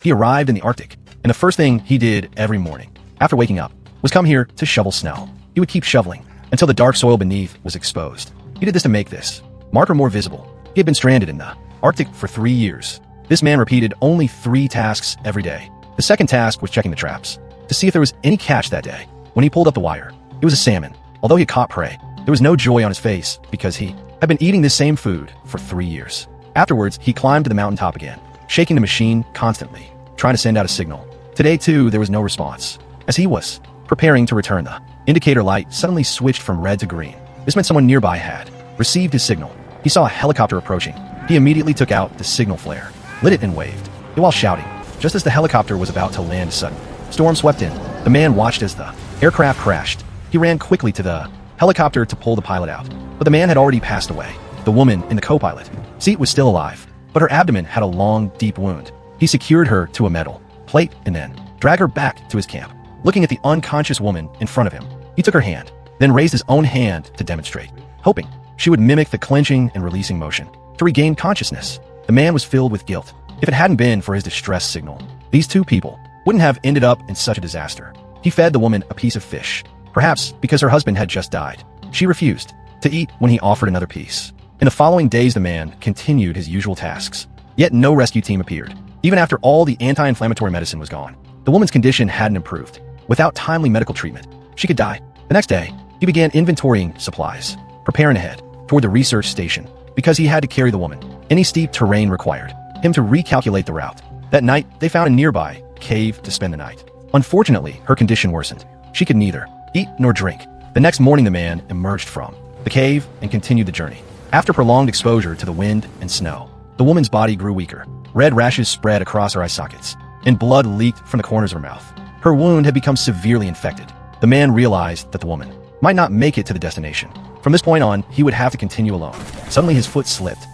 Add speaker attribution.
Speaker 1: He arrived in the Arctic, and the first thing he did every morning, after waking up, was come here to shovel snow. He would keep shoveling until the dark soil beneath was exposed. He did this to make this marker more visible. He had been stranded in the Arctic for 3 years. This man repeated only 3 tasks every day. The second task was checking the traps to see if there was any catch that day. When he pulled up the wire, it was a salmon. Although he had caught prey, there was no joy on his face because he had been eating this same food for 3 years. Afterwards, he climbed to the mountaintop again, shaking the machine constantly, trying to send out a signal. Today, too, there was no response. As he was preparing to return, the indicator light suddenly switched from red to green. This meant someone nearby had received his signal. He saw a helicopter approaching. He immediately took out the signal flare, lit it and waved, while shouting. Just as the helicopter was about to land, a sudden storm swept in. The man watched as the aircraft crashed. He ran quickly to the helicopter to pull the pilot out, but the man had already passed away. The woman in the co-pilot seat was still alive, but her abdomen had a long, deep wound. He secured her to a metal plate and then dragged her back to his camp. Looking at the unconscious woman in front of him, he took her hand, then raised his own hand to demonstrate, hoping she would mimic the clenching and releasing motion to regain consciousness. The man was filled with guilt. If it hadn't been for his distress signal, these 2 people wouldn't have ended up in such a disaster. He fed the woman a piece of fish, perhaps because her husband had just died. She refused to eat when he offered another piece. In the following days, the man continued his usual tasks, yet no rescue team appeared. Even after all the anti-inflammatory medicine was gone, the woman's condition hadn't improved. Without timely medical treatment, she could die. The next day, he began inventorying supplies, preparing to head toward the research station because he had to carry the woman. Any steep terrain required him to recalculate the route. That night, they found a nearby cave to spend the night. Unfortunately, her condition worsened. She could neither eat nor drink. The next morning, the man emerged from the cave and continued the journey. After prolonged exposure to the wind and snow, the woman's body grew weaker. Red rashes spread across her eye sockets, and blood leaked from the corners of her mouth. Her wound had become severely infected. The man realized that the woman might not make it to the destination. From this point on, he would have to continue alone. Suddenly, his foot slipped,